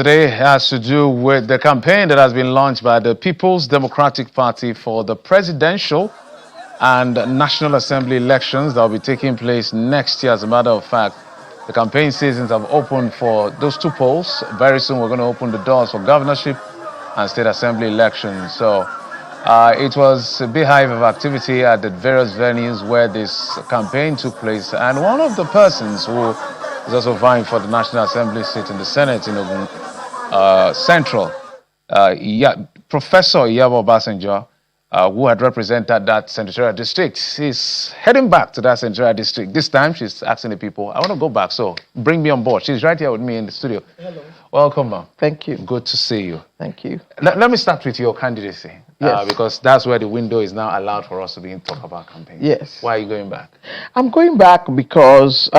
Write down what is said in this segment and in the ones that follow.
today has to do with the campaign that has been launched by the People's Democratic Party for the presidential and National Assembly elections that will be taking place next year. As a matter of fact, the campaign seasons have opened for those two polls. Very soon we're going to open the doors for governorship and state assembly elections. So it was a beehive of activity at the various venues where this campaign took place. And one of the persons who is also vying for the National Assembly seat in the Senate in Ogun Central, Professor Iyabo Obasanjo, who had represented that senatorial district, is heading back to that senatorial district. This time, she's asking the people, I want to go back, so bring me on board. She's right here with me in the studio. Hello. Welcome, ma'am. Thank you. Good to see you. Thank you. Let me start with your candidacy. Yes. Because that's where the window is now allowed for us to begin to talk about campaign. Yes. Why are you going back? I'm going back because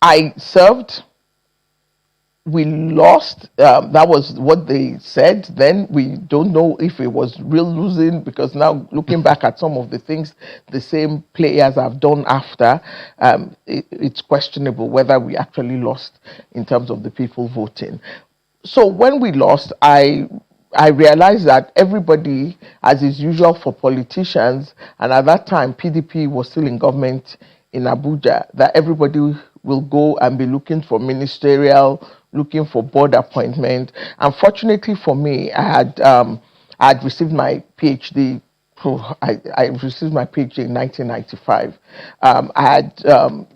I served. We lost. That was what they said. Then we don't know if it was real losing, because now looking back at some of the things the same players have done after, it's questionable whether we actually lost in terms of the people voting. So when we lost, I realized that everybody, as is usual for politicians, and at that time PDP was still in government in Abuja, that everybody will go and be looking for ministerial, looking for board appointment. Unfortunately for me, I had received my PhD. I received my PhD in 1995. I had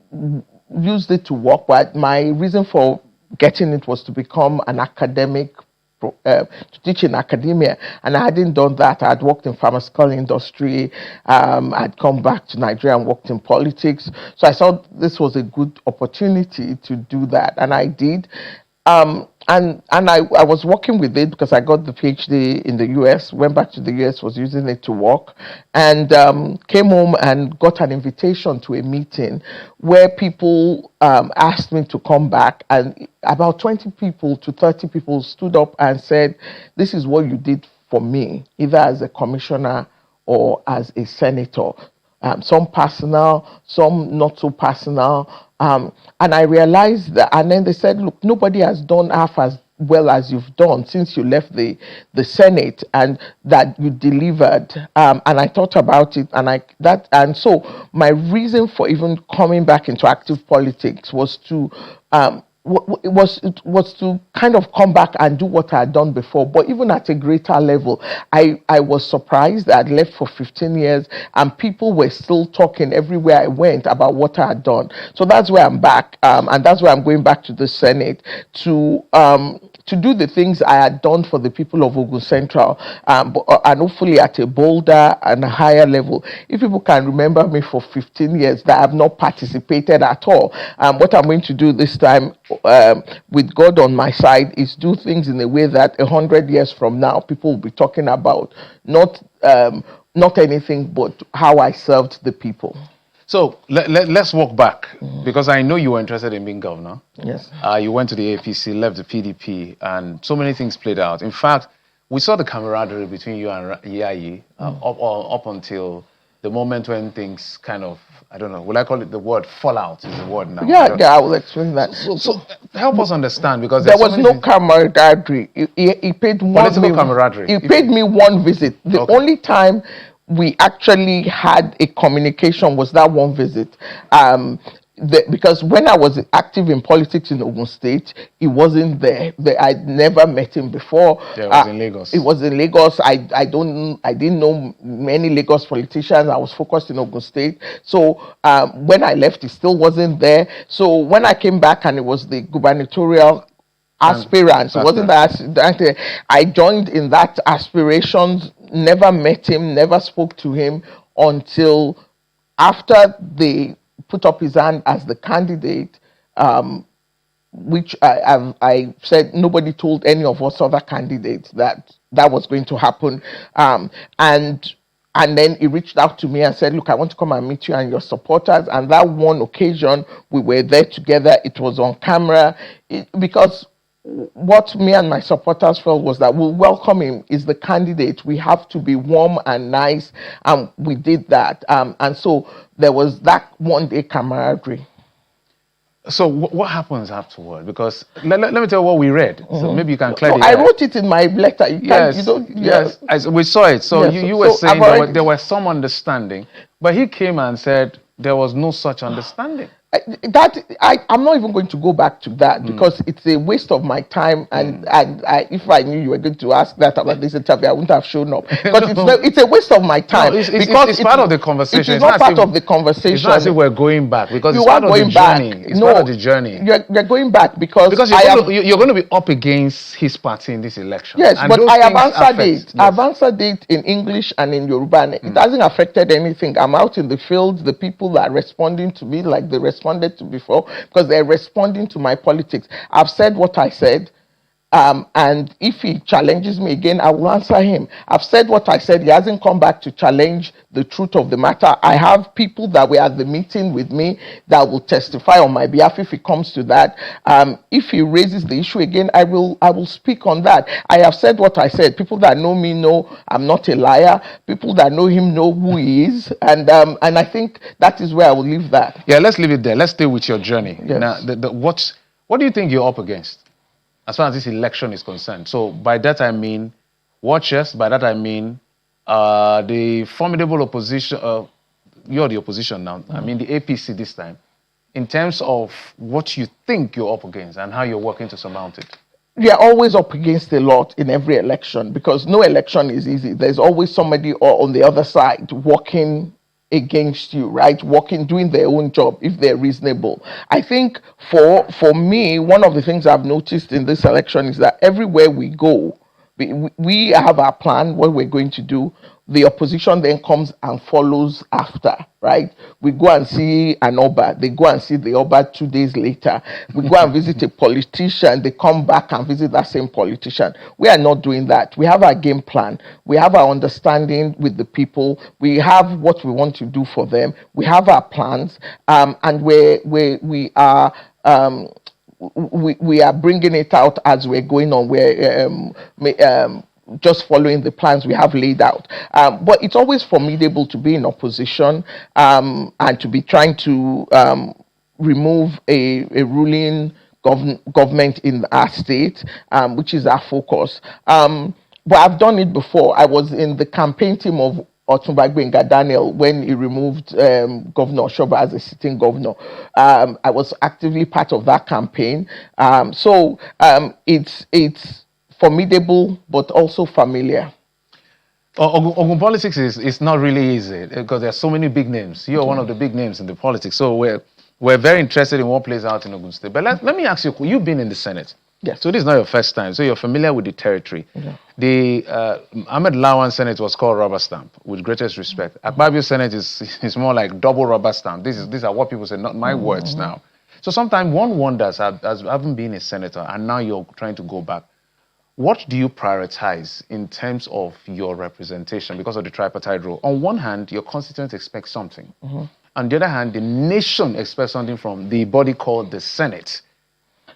used it to work, but my reason for getting it was to become an academic, to teach in academia, and I hadn't done that. I had worked in pharmaceutical industry. I'd come back to Nigeria and worked in politics. So I thought this was a good opportunity to do that, and I did. And I was working with it because I got the PhD in the US, went back to the US, was using it to work, and came home and got an invitation to a meeting where people asked me to come back, and about 20 people to 30 people stood up and said, this is what you did for me, either as a commissioner or as a senator. Some personal, some not so personal. And I realized that, and then they said, look, nobody has done half as well as you've done since you left the Senate, and that you delivered. And I thought about it, and so my reason for even coming back into active politics was to was to kind of come back and do what I had done before, but even at a greater level. I was surprised that I'd left for 15 years and people were still talking everywhere I went about what I had done. So that's where I'm back, and that's why I'm going back to the Senate to do the things I had done for the people of Ogun Central, and hopefully at a bolder and a higher level. If people can remember me for 15 years that I have not participated at all, what I'm going to do this time, with God on my side, is do things in a way that 100 years from now people will be talking about not anything but how I served the people. So let's walk back, because I know you were interested in being governor. Yes. You went to the APC, left the PDP, and so many things played out. In fact, we saw the camaraderie between you and Yayi up until the moment when things kind of, I don't know, will I call it the word fallout is the word now? Yeah, I will explain that. So help us understand, because there was no camaraderie. He paid political camaraderie. He paid me one visit. The only time we actually had a communication was that one visit. Because when I was active in politics in Ogun State, he wasn't there. I'd never met him before. Yeah, it was in Lagos. It was in Lagos. I didn't know many Lagos politicians. I was focused in Ogun State. So when I left, he still wasn't there. So when I came back and it was the gubernatorial aspirants, it wasn't that I joined in that aspirations, never met him, never spoke to him until after they put up his hand as the candidate, which I said nobody told any of us other candidates that was going to happen. And then he reached out to me and said, look, I want to come and meet you and your supporters. And that one occasion, we were there together. It was on camera, because what me and my supporters felt was that we'll welcome him. Is the candidate. We have to be warm and nice. And we did that. And so there was that one day camaraderie. So what happens afterward? Because let me tell you what we read. So maybe you can clear No, the I air. wrote it in my letter. You can't, you Yes, don't, yeah. yes, we saw it. So Yes. you were So I've saying already, there was some understanding, but he came and said there was no such understanding. I'm not even going to go back to that because it's a waste of my time. And if I knew you were going to ask that about this interview, I wouldn't have shown up because No, it's a waste of my no, time because it's part of the it conversation. is It's not not as part if of the it's not as if conversation. we're going back because it's You are part of the going back. journey. It's part of No, the journey. you're going back because Because you're going to be up against his party in this election, yes, and but those I have things answered affect. it. I've Yes. answered it in English and in Yoruba. And it hasn't affected anything. I'm out in the field. The people are responding to me like they responded to before because they're responding to my politics. I've said what I said. And if he challenges me again, I will answer him. I've said what I said. He hasn't come back to challenge the truth of the matter. I have people that were at the meeting with me that will testify on my behalf if it comes to that. If he raises the issue again, I will speak on that. I have said what I said. People that know me know I'm not a liar. People that know him know who he is, and I think that is where I will leave that. Yeah, let's leave it there. Let's stay with your journey. Yes. Now, what do you think you're up against as far as this election is concerned? So by that I mean watchers. By that I mean the formidable opposition. You're the opposition now. I mean the APC this time. In terms of what you think you're up against and how you're working to surmount it. We are always up against a lot in every election because no election is easy. There's always somebody on the other side working against you, right? Working, doing their own job if they're reasonable. I think for me, one of the things I've noticed in this election is that everywhere we go, we have our plan, what we're going to do. The opposition then comes and follows after, right? We go and see an Oba, they go and see the Oba 2 days later. We go and visit a politician, they come back and visit that same politician. We are not doing that. We have our game plan, we have our understanding with the people, we have what we want to do for them, we have our plans, and we are. We are bringing it out as we're going on. We're just following the plans we have laid out. But it's always formidable to be in opposition and to be trying to remove a ruling government in our state, which is our focus. But I've done it before. I was in the campaign team of Otunba Gbenga Daniel when he removed Governor Shoba as a sitting governor. I was actively part of that campaign. It's formidable but also familiar. Ogun politics is not really easy because there are so many big names. You're one of the big names in the politics. So we're very interested in what plays out in Ogun State. But let me ask you, you've been in the Senate. Yes. So this is not your first time. So you're familiar with the territory. Yeah. The Ahmed Lawan Senate was called rubber stamp, with greatest respect. Akpabio Senate is more like double rubber stamp. These are what people say, not my words now. So sometimes one wonders, as having been a senator, and now you're trying to go back, what do you prioritize in terms of your representation because of the tripartite role? On one hand, your constituents expect something. On the other hand, the nation expects something from the body called the Senate.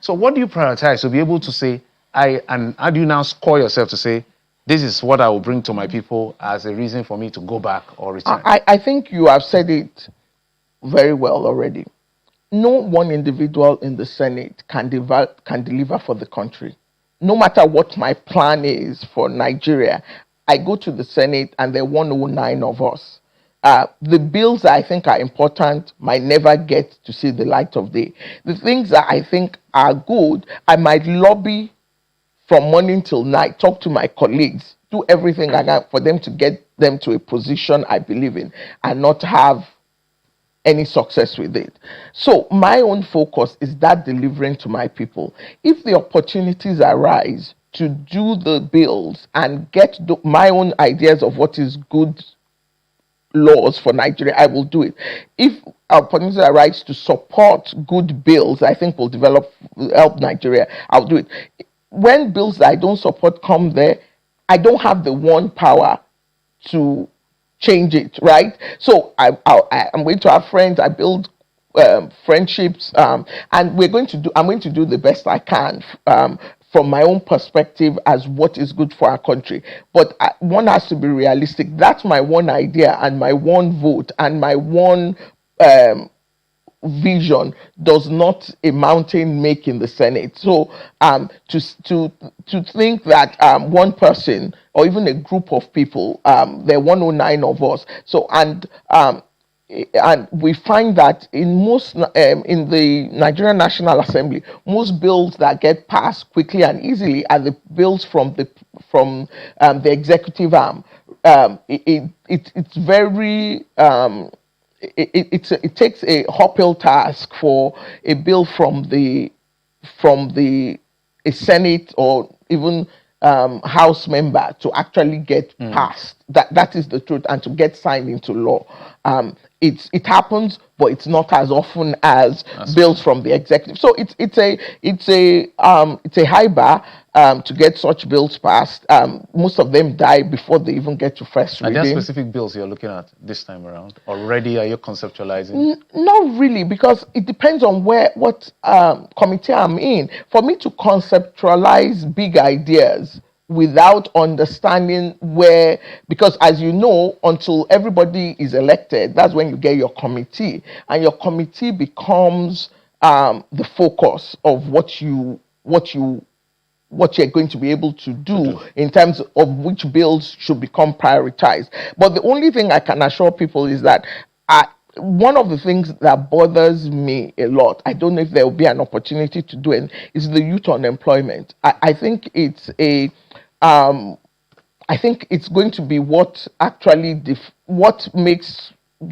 So what do you prioritize to be able to say, and how do you now score yourself to say, this is what I will bring to my people as a reason for me to go back or return? I think you have said it very well already. No one individual in the Senate can deliver for the country. No matter what my plan is for Nigeria, I go to the Senate and there are 109 of us. The bills that I think are important might never get to see the light of day. The things that I think are good, I might lobby from morning till night, talk to my colleagues, do everything I can for them to get them to a position I believe in and not have any success with it. So my own focus is that delivering to my people. If the opportunities arise to do the bills and get my own ideas of what is good laws for Nigeria, I will do it. If opportunities arise to support good bills, I think will help Nigeria, I'll do it. When bills that I don't support come there, I don't have the one power to change it, right? So I'm going to have friends. I build friendships, and I'm going to do the best I can from my own perspective as what is good for our country. But one has to be realistic. That's my one idea and my one vote and my one vision does not a mountain make in the Senate. So to think that one person or even a group of people, there are 109 of us. So and we find that in most in the Nigerian National Assembly, most bills that get passed quickly and easily are the bills from the executive arm. It's very it takes a uphill task for a bill from the a Senate or even House member to actually get passed. That is the truth, and to get signed into law. It happens, but it's not as often as bills from the executive. So it's a high bar to get such bills passed. Most of them die before they even get to first Are reading. there specific bills you're looking at this time around? Already, are you conceptualizing? Not really, because it depends on what committee I'm in. For me to conceptualize big ideas without understanding where, because as you know, until everybody is elected, that's when you get your committee, and your committee becomes the focus of what you're going to be able to do in terms of which bills should become prioritized. But the only thing I can assure people is that one of the things that bothers me a lot, I don't know if there will be an opportunity to do it, is the youth unemployment. I think it's I think it's going to be what actually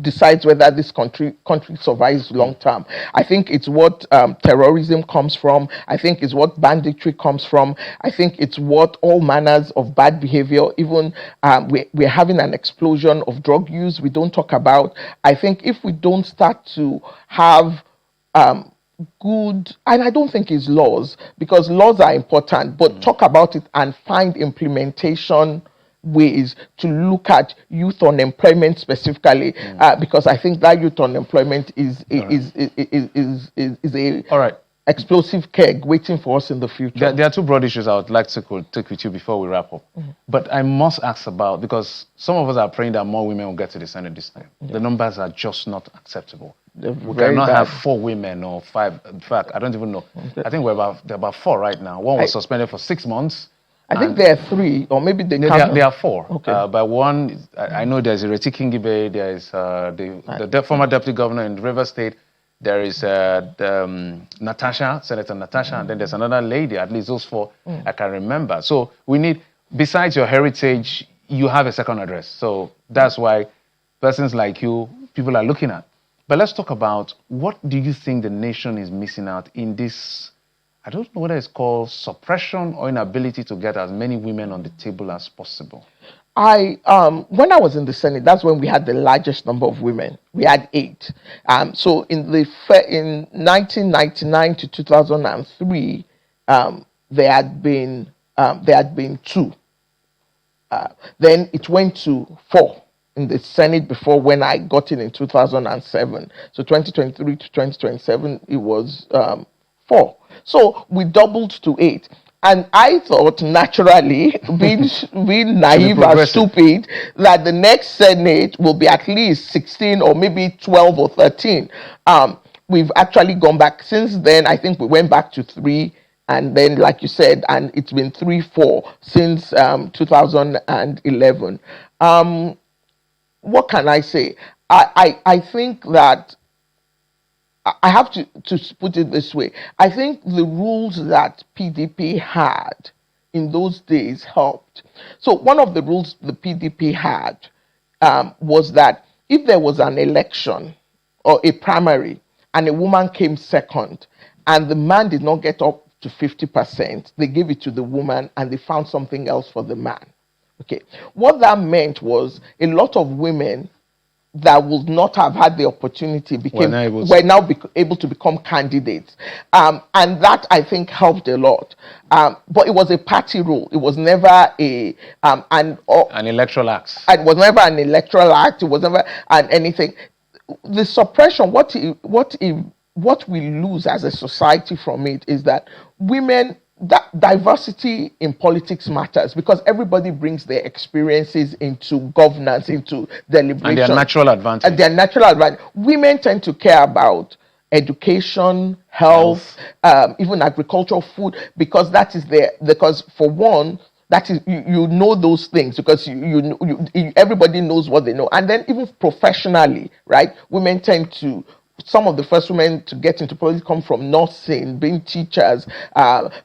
decides whether this country survives long term. I think it's what terrorism comes from. I think it's what banditry comes from. I think it's what all manners of bad behavior. Even we're having an explosion of drug use we don't talk about. I think if we don't start to have good, and I don't think it's laws, because laws are important, but talk about it and find implementation ways to look at youth unemployment specifically, because I think that youth unemployment is a All right. explosive keg waiting for us in the future. There are two broad issues I would like to take with you before we wrap up. But I must ask about, because some of us are praying that more women will get to the Senate this time. The numbers are just not acceptable. We cannot have 4 women or 5. In fact, I don't even know. I think there are about 4 right now. One was suspended for 6 months. I think there are 3, or maybe they can't. There are 4. Okay. But one, I know there's Ireti Kingibe, there is the former deputy governor in River State, there is Natasha, Senator Natasha, and then there's another lady, at least those 4 I can remember. So we need, besides your heritage, you have a second address. So that's why persons like you, people are looking at. But let's talk about, what do you think the nation is missing out in this, I don't know whether it's called suppression or inability to get as many women on the table as possible? When I was in the Senate, that's when we had the largest number of women. We had 8. So in 1999 to 2003, there had been 2. Then it went to 4 in the Senate before, when I got in 2007. So 2023 to 2027, it was 4. So we doubled to 8. And I thought, naturally, being naive and stupid, that the next Senate will be at least 16 or maybe 12 or 13. We've actually gone back. Since then, I think we went back to 3. And then, like you said, and it's been 3, 4 since 2011. What can I say? I think that I have to put it this way. I think the rules that PDP had in those days helped. So one of the rules the PDP had was that if there was an election or a primary and a woman came second and the man did not get up to 50%, they gave it to the woman and they found something else for the man. Okay. What that meant was a lot of women that would not have had the opportunity were now able to become candidates. And that, I think, helped a lot. But it was a party rule. It was never an electoral act. It was never an electoral act. It was never anything. The suppression, what we lose as a society from it is that women, that diversity in politics matters, because everybody brings their experiences into governance, into deliberation. And their natural advantage. Women tend to care about education, health, even agricultural, food, because that is there. Because for one, that is you know those things because everybody knows what they know, and then even professionally, right? Women tend to. Some of the first women to get into politics come from nursing, being teachers,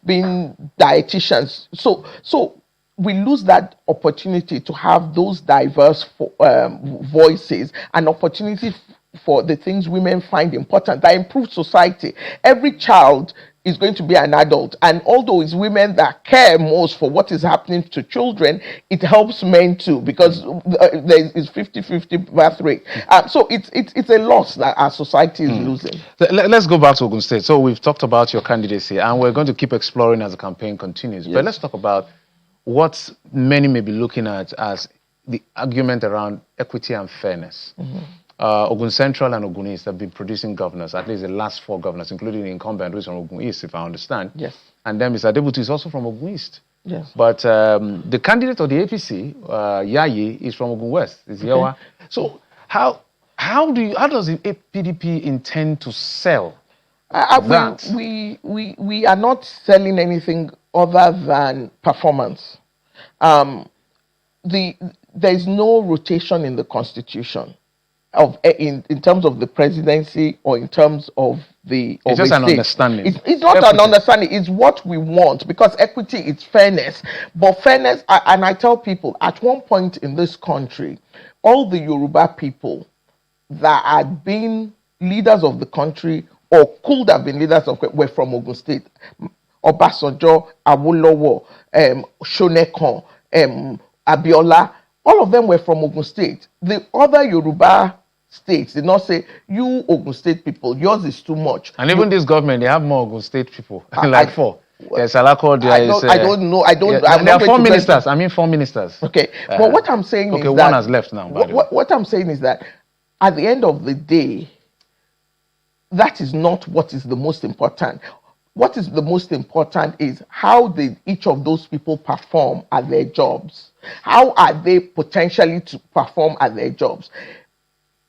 being dietitians. So we lose that opportunity to have those diverse voices and opportunity for the things women find important that improve society. Every child is going to be an adult, and although it's women that care most for what is happening to children, it helps men too because there is 50-50 birth rate. So it's a loss that our society is losing. Let's go back to Ogun State. So we've talked about your candidacy, and we're going to keep exploring as the campaign continues. But let's talk about what many may be looking at as the argument around equity and fairness. Ogun Central and Ogun East have been producing governors, at least the last 4 governors, including the incumbent who is from Ogun East, if I understand. Yes. And then Mr. Adebutu is also from Ogun East. Yes. But the candidate of the APC, Yayi, is from Ogun West. Is Yawa. So how does the PDP intend to sell that? We are not selling anything other than performance. There is no rotation in the constitution in terms of the presidency or in terms of the. It's just an understanding. It's not an understanding. It's what we want because equity is fairness. But fairness, and I tell people, at one point in this country, all the Yoruba people that had been leaders of the country or could have been leaders of were from Ogun State. Obasanjo, Awolowo, Shonekan, Abiola, all of them were from Ogun State. The other Yoruba states did not say, you Ogun State people, yours is too much. And even this government, they have more Ogun State people, like 4. There's Alako, I don't know. There are 4 ministers. I mean 4 ministers. Okay, but what I'm saying is that... Okay, 1 has left now. What I'm saying is that at the end of the day, that is not what is the most important. What is the most important is how did each of those people perform at their jobs? How are they potentially to perform at their jobs?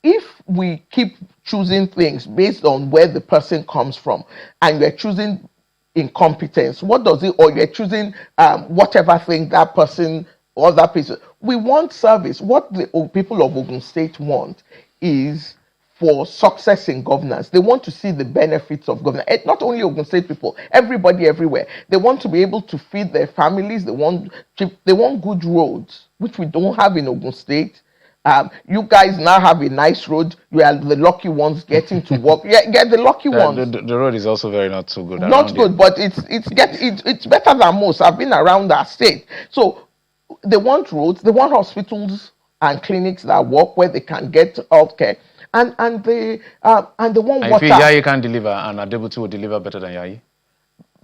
If we keep choosing things based on where the person comes from and we're choosing incompetence, what does it, or you're choosing whatever thing that person or that person, we want service. What the people of Ogun State want is for success in governance. They want to see the benefits of governance. Not only Ogun State people, everybody everywhere. They want to be able to feed their families. They want good roads, which we don't have in Ogun State. You guys now have a nice road. You are the lucky ones getting to work. Yeah, the lucky ones. The road is also very not so good. Not good, but it's better than most. I've been around our state. So they want roads. They want hospitals and clinics that work where they can get healthcare. And they want water. I feel Yayi can deliver, and Adebutu will deliver better than Yayi.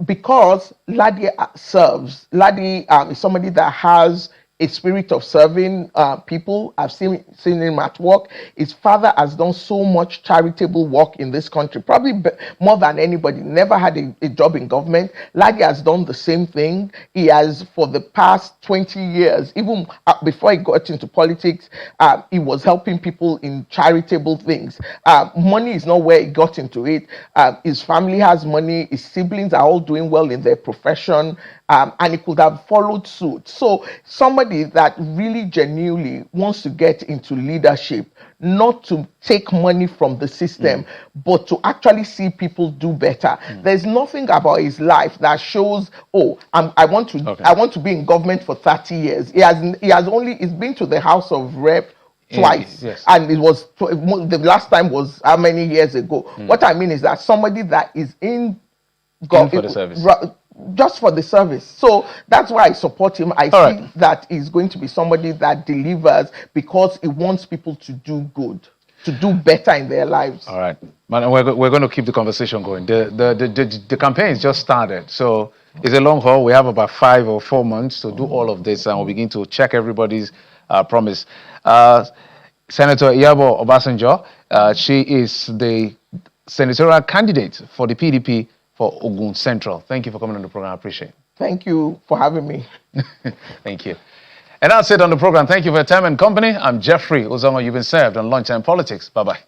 Because Ladi serves. Ladi is somebody that has a spirit of serving people. I've seen him at work. His father has done so much charitable work in this country, probably more than anybody. Never had a job in government. Ladi has done the same thing. He has, for the past 20 years, even before he got into politics, he was helping people in charitable things. Money is not where he got into it. His family has money. His siblings are all doing well in their profession. And he could have followed suit. So somebody that really genuinely wants to get into leadership, not to take money from the system, but to actually see people do better. There's nothing about his life that shows, I want to be in government for 30 years. He's been to the House of Rep twice, and it was the last time was how many years ago. What I mean is that somebody that is in government for the service. Just for the service. So that's why I support him. I see that he's going to be somebody that delivers because he wants people to do good, to do better in their lives. All right. Man, we're going to keep the conversation going. The campaign has just started. So it's a long haul. We have about 5 or 4 months to do all of this, and we'll begin to check everybody's promise. Senator Iyabo Obasanjo, she is the senatorial candidate for the PDP for Ogun Central. Thank you for coming on the program. I appreciate it. Thank you for having me. Thank you. And that's it on the program. Thank you for your time and company. I'm Jeffrey Ozongo. You've been served on Lunchtime Politics. Bye-bye.